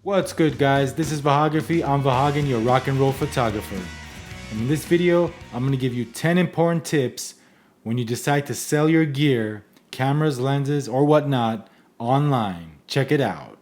What's good, guys? This is Vahagraphy. I'm Vahagn, your rock and roll photographer. And in this video, I'm going to give you 10 important tips when you decide to sell your gear, cameras, lenses, or whatnot online. Check it out.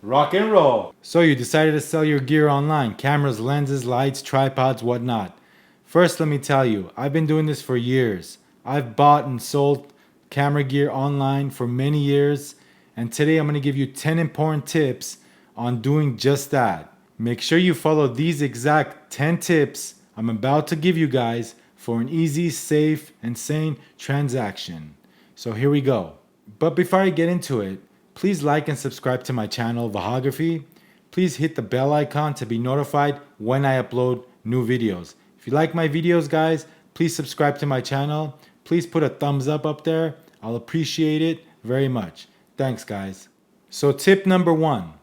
Rock and roll. So you decided to sell your gear online, cameras, lenses, lights, tripods, whatnot. First, let me tell you, I've been doing this for years. I've bought and sold camera gear online for many years, and today I'm going to give you 10 important tips on doing just that. Make sure you follow these exact 10 tips I'm about to give you guys for an easy, safe, and sane transaction. So here we go. But before I get into it, please like and subscribe to my channel, Vahagraphy. Please hit the bell icon to be notified when I upload new videos. If you like my videos, guys, please subscribe to my channel. Please put a thumbs up there. I'll appreciate it very much. Thanks, guys. So tip number 1,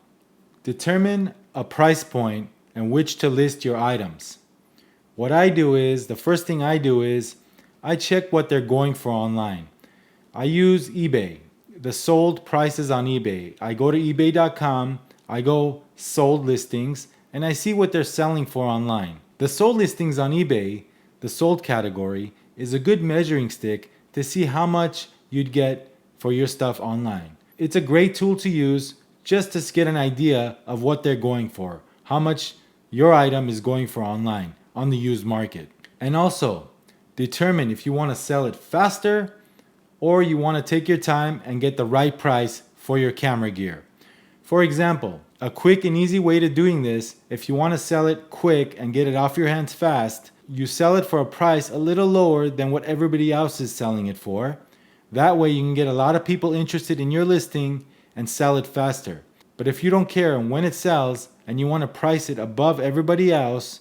determine a price point and which to list your items. What I do is, the first thing I do is, I check what they're going for online. I use eBay, the sold prices on eBay. I go to ebay.com, I go sold listings, and I see what they're selling for online. The sold listings on eBay, the sold category, is a good measuring stick to see how much you'd get for your stuff online. It's a great tool to use just to get an idea of what they're going for, how much your item is going for online on the used market. And also, determine if you want to sell it faster or you want to take your time and get the right price for your camera gear. For example, a quick and easy way to doing this, if you want to sell it quick and get it off your hands fast, you sell it for a price a little lower than what everybody else is selling it for. That way you can get a lot of people interested in your listing and sell it faster. But if you don't care when it sells and you want to price it above everybody else,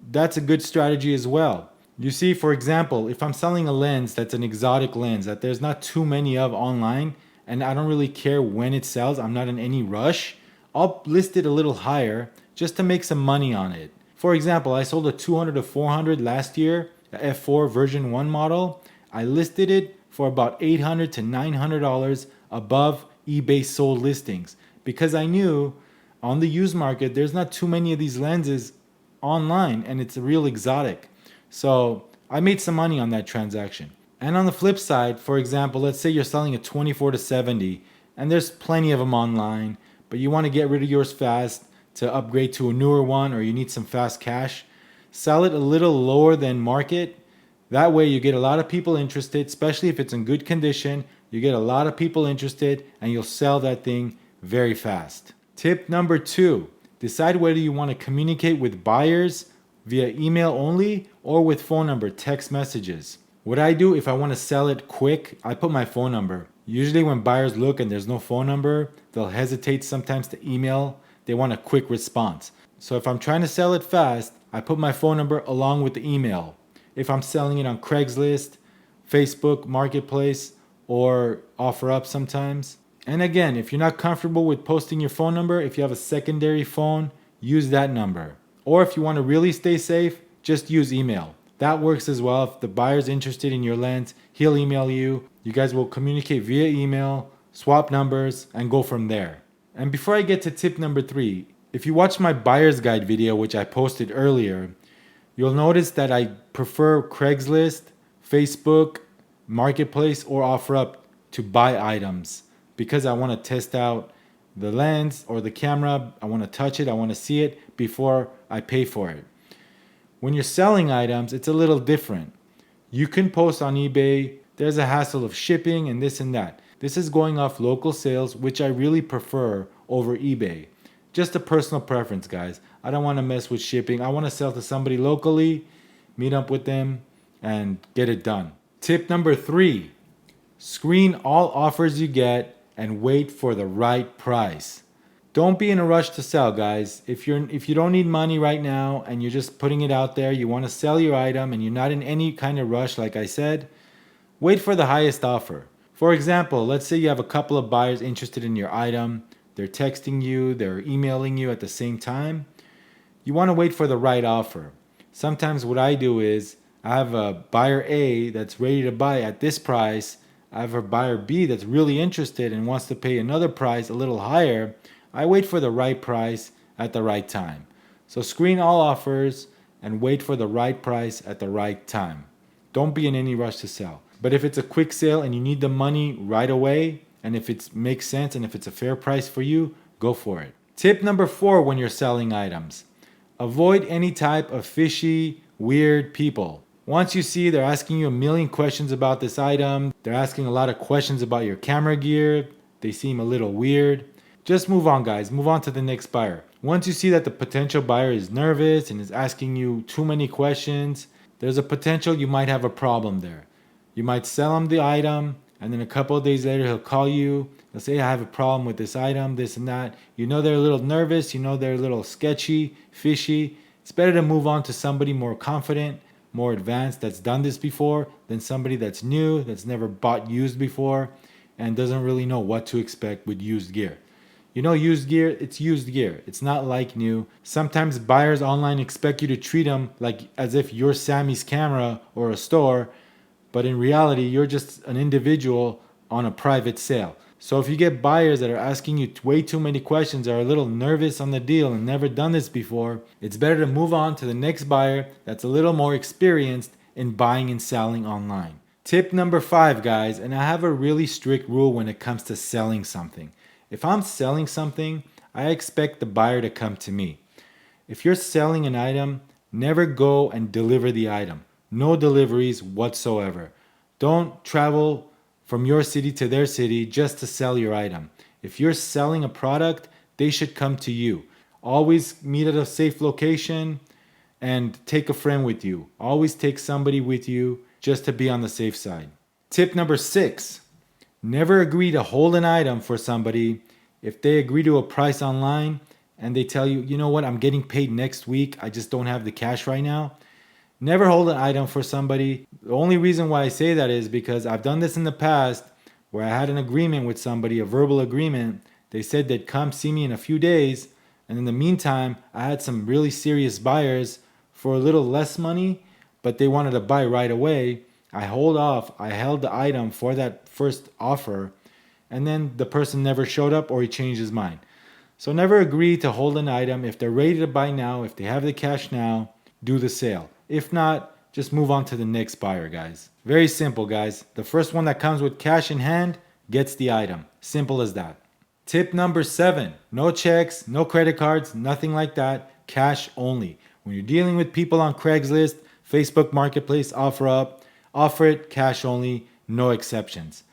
that's a good strategy as well. You see, for example, if I'm selling a lens that's an exotic lens that there's not too many of online, and I don't really care when it sells, I'm not in any rush, I'll list it a little higher just to make some money on it. For example, I sold a 200 to 400 last year, a F4 version 1 model. I listed it for about $800 to $900 above eBay sold listings because I knew on the used market there's not too many of these lenses online and it's a real exotic. So I made some money on that transaction. And on the flip side, for example, let's say you're selling a 24 to 70 and there's plenty of them online, but you want to get rid of yours fast to upgrade to a newer one or you need some fast cash. Sell it a little lower than market. That way you get a lot of people interested, especially if it's in good condition. You get a lot of people interested and you'll sell that thing very fast. Tip number 2, decide whether you want to communicate with buyers via email only or with phone number, text messages. What I do if I want to sell it quick, I put my phone number. Usually when buyers look and there's no phone number, they'll hesitate sometimes to email. They want a quick response. So if I'm trying to sell it fast, I put my phone number along with the email. If I'm selling it on Craigslist, Facebook Marketplace, or OfferUp sometimes. And again, if you're not comfortable with posting your phone number, if you have a secondary phone, use that number. Or if you want to really stay safe, just use email. That works as well. If the buyer's interested in your lens, he'll email you. You guys will communicate via email, swap numbers, and go from there. And before I get to tip number 3, if you watch my buyer's guide video, which I posted earlier, you'll notice that I prefer Craigslist, Facebook, Marketplace, or OfferUp to buy items because I want to test out the lens or the camera. I want to touch it. I want to see it before I pay for it. When you're selling items, it's a little different. You can post on eBay. There's a hassle of shipping and this and that. This is going off local sales, which I really prefer over eBay. Just a personal preference, guys. I don't want to mess with shipping. I want to sell to somebody locally, meet up with them, and get it done. Tip number 3, screen all offers you get and wait for the right price. Don't be in a rush to sell, guys. If you don't need money right now and you're just putting it out there, you want to sell your item and you're not in any kind of rush, like I said, wait for the highest offer. For example, let's say you have a couple of buyers interested in your item. They're texting you, they're emailing you at the same time. You want to wait for the right offer. Sometimes what I do is I have a buyer A that's ready to buy at this price. I have a buyer B that's really interested and wants to pay another price a little higher. I wait for the right price at the right time. So screen all offers and wait for the right price at the right time. Don't be in any rush to sell. But if it's a quick sale and you need the money right away, and if it makes sense and if it's a fair price for you, go for it. Tip number 4 when you're selling items: avoid any type of fishy, weird people. Once you see they're asking you a million questions about this item, they're asking a lot of questions about your camera gear, they seem a little weird, just move on, guys. Move on to the next buyer. Once you see that the potential buyer is nervous and is asking you too many questions, there's a potential you might have a problem there. You might sell him the item, and then a couple of days later he'll call you. He'll say, I have a problem with this item, this and that. You know they're a little nervous, you know they're a little sketchy, fishy. It's better to move on to somebody more confident, more advanced, that's done this before, than somebody that's new, that's never bought used before, and doesn't really know what to expect with used gear. You know, used gear, it's used gear. It's not like new. Sometimes buyers online expect you to treat them like as if you're Sammy's camera or a store, but in reality, you're just an individual on a private sale. So if you get buyers that are asking you way too many questions, are a little nervous on the deal and never done this before, it's better to move on to the next buyer that's a little more experienced in buying and selling online. Tip number 5, guys, and I have a really strict rule when it comes to selling something. If I'm selling something, I expect the buyer to come to me. If you're selling an item, never go and deliver the item. No deliveries whatsoever. Don't travel from your city to their city just to sell your item. If you're selling a product, they should come to you. Always meet at a safe location and take a friend with you. Always take somebody with you just to be on the safe side. Tip number 6. Never agree to hold an item for somebody if they agree to a price online and they tell you, you know what, I'm getting paid next week, I just don't have the cash right now. Never hold an item for somebody. The only reason why I say that is because I've done this in the past where I had an agreement with somebody, a verbal agreement. They said they'd come see me in a few days, and in the meantime, I had some really serious buyers for a little less money, but they wanted to buy right away. I held the item for that first offer, and then the person never showed up or he changed his mind. So never agree to hold an item. If they're ready to buy now, if they have the cash now, do the sale. If not, just move on to the next buyer, guys. Very simple, guys. The first one that comes with cash in hand gets the item. Simple as that. Tip number 7. No checks, no credit cards, nothing like that. Cash only. When you're dealing with people on Craigslist, Facebook Marketplace, OfferUp, offer it cash only, no exceptions.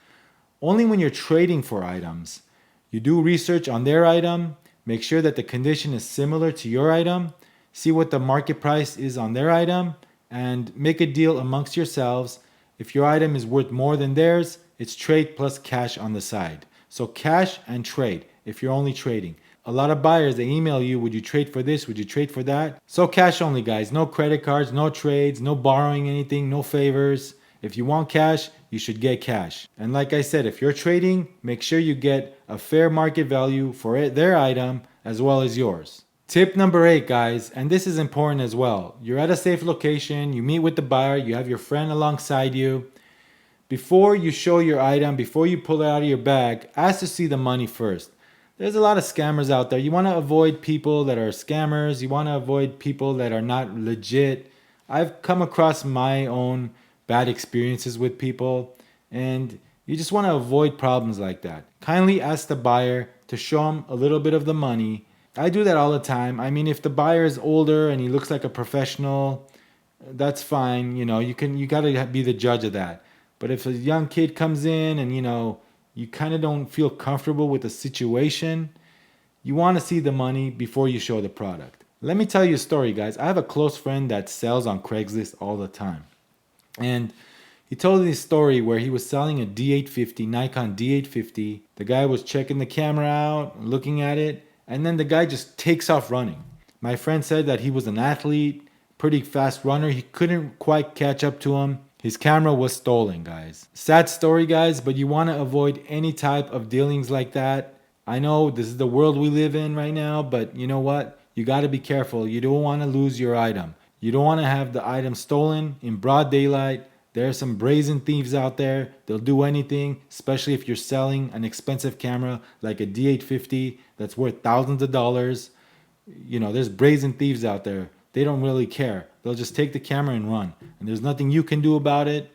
Only when you're trading for items, you do research on their item, make sure that the condition is similar to your item, see what the market price is on their item, and make a deal amongst yourselves. If your item is worth more than theirs, it's trade plus cash on the side. So cash and trade if you're only trading. A lot of buyers, they email you, would you trade for this? Would you trade for that? So cash only, guys. No credit cards, no trades, no borrowing anything, no favors. If you want cash, you should get cash. And like I said, if you're trading, make sure you get a fair market value for their item as well as yours. Tip number 8, guys, and this is important as well. You're at a safe location, you meet with the buyer, you have your friend alongside you. Before you show your item, before you pull it out of your bag, ask to see the money first. There's a lot of scammers out there. You want to avoid people that are scammers. You want to avoid people that are not legit. I've come across my own bad experiences with people, and you just want to avoid problems like that. Kindly ask the buyer to show them a little bit of the money. I do that all the time. I mean, if the buyer is older and he looks like a professional, that's fine. You got to be the judge of that. But if a young kid comes in and, you kind of don't feel comfortable with the situation, you want to see the money before you show the product. Let me tell you a story, guys. I have a close friend that sells on Craigslist all the time. And he told me this story where he was selling a D850, Nikon D850. The guy was checking the camera out, looking at it, and then the guy just takes off running. My friend said that he was an athlete, pretty fast runner. He couldn't quite catch up to him. His camera was stolen, guys. Sad story, guys, but you want to avoid any type of dealings like that. I know this is the world we live in right now, but you know what? You got to be careful. You don't want to lose your item. You don't want to have the item stolen in broad daylight. There are some brazen thieves out there. They'll do anything, especially if you're selling an expensive camera like a D850 that's worth thousands of dollars. You know, there's brazen thieves out there. They don't really care. They'll just take the camera and run. And there's nothing you can do about it.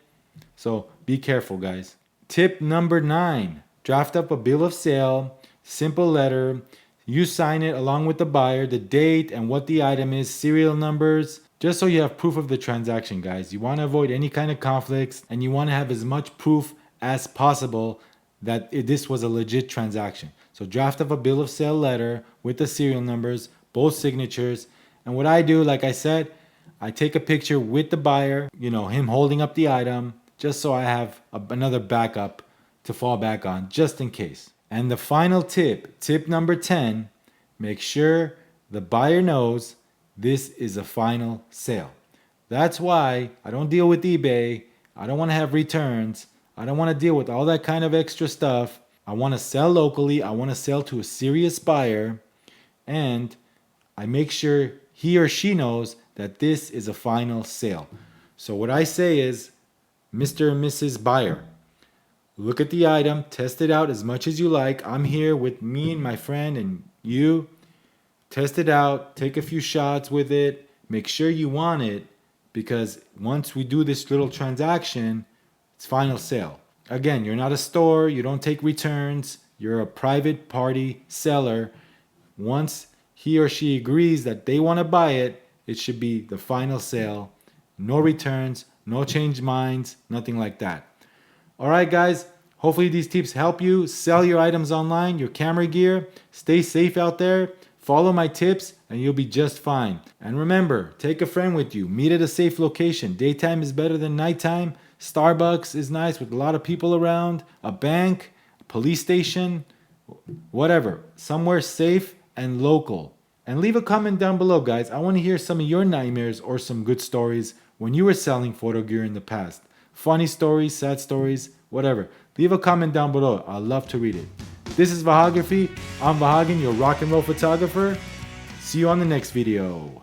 So be careful, guys. Tip number 9. Draft up a bill of sale, simple letter. You sign it along with the buyer, the date and what the item is, serial numbers, just so you have proof of the transaction, guys. You want to avoid any kind of conflicts, and you want to have as much proof as possible that this was a legit transaction. So draft up a bill of sale letter with the serial numbers, both signatures. And what I do, like I said, I take a picture with the buyer, you know, him holding up the item, just so I have another backup to fall back on, just in case. And the final tip, tip number 10, make sure the buyer knows this is a final sale. That's why I don't deal with eBay. I don't want to have returns. I don't want to deal with all that kind of extra stuff. I want to sell locally. I want to sell to a serious buyer. And I make sure he or she knows that this is a final sale. So what I say is, Mr. and Mrs. Buyer, look at the item, test it out as much as you like. I'm here with me and my friend and you. Test it out, take a few shots with it, make sure you want it, because once we do this little transaction, it's final sale. Again, you're not a store, you don't take returns, you're a private party seller. Once he or she agrees that they want to buy it, it should be the final sale. No returns, no change minds, nothing like that. Alright guys, hopefully these tips help you sell your items online, your camera gear. Stay safe out there. Follow my tips and you'll be just fine. And remember, take a friend with you. Meet at a safe location. Daytime is better than nighttime. Starbucks is nice with a lot of people around. A bank, a police station, whatever. Somewhere safe and local. And leave a comment down below, guys. I want to hear some of your nightmares or some good stories when you were selling photo gear in the past. Funny stories, sad stories, whatever. Leave a comment down below. I'd love to read it. This is Vahagraphy. I'm Vahagn, your rock and roll photographer. See you on the next video.